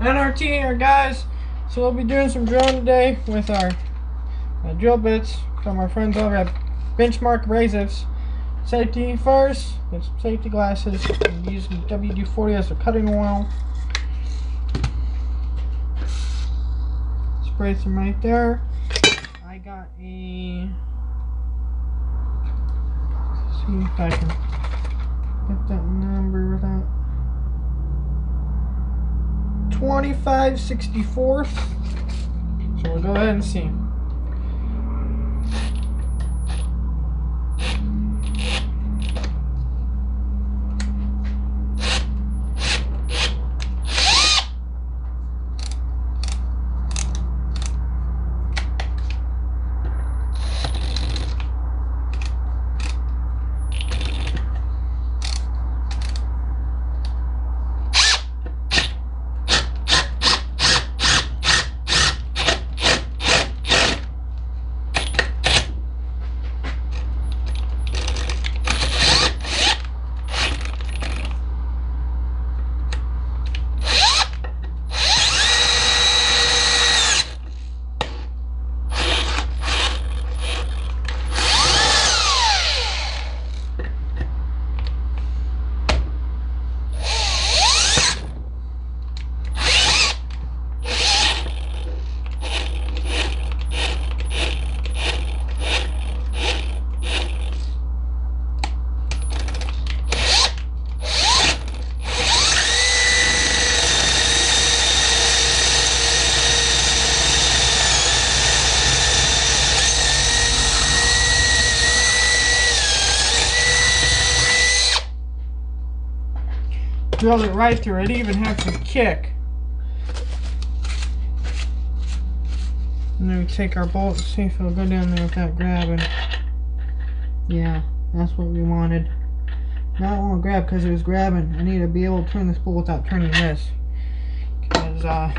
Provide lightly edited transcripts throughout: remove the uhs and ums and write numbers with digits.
N.R.T. here, guys. So we'll be doing some drilling today with our drill bits from our friends over at benchmarkabrasives. Safety first, get some safety glasses, and use WD-40 as a cutting oil. Spray some right there. I got a, see if I can get that number without 25/64. So we'll go ahead and see. Drilled it right through. It even had some kick. And then we take our bolt and see if it'll go down there without grabbing. Yeah, that's what we wanted. Now it won't grab because it was grabbing. I need to be able to turn this bolt without turning this. Because, that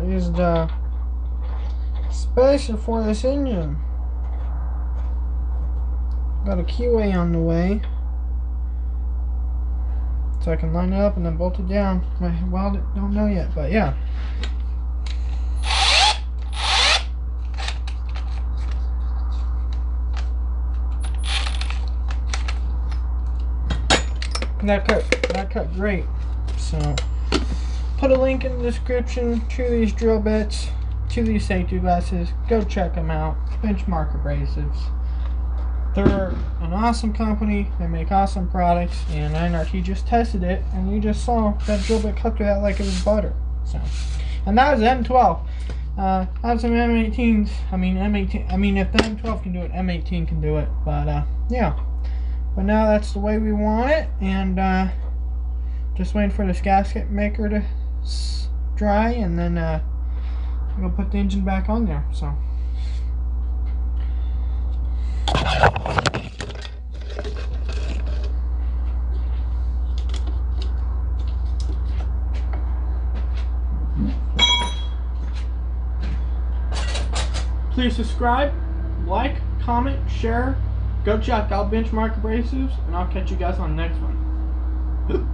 is the spacer for this engine. Got a QA on the way, so I can line it up and then bolt it down. I weld it, don't know yet, but yeah. That cut great. So put a link in the description to these drill bits, to these safety glasses. Go check them out. benchmarkabrasives. They're an awesome company. They make awesome products, and N.R.T. just tested it, and you just saw that drill bit cut through that like it was butter. So, and that was M12. I have some M18s. M18. If the M12 can do it, M18 can do it. But yeah. But now that's the way we want it, and just waiting for this gasket maker to dry, and then I'm gonna put the engine back on there. So please subscribe, like, comment, share. Go check out benchmarkabrasives, and I'll catch you guys on the next one.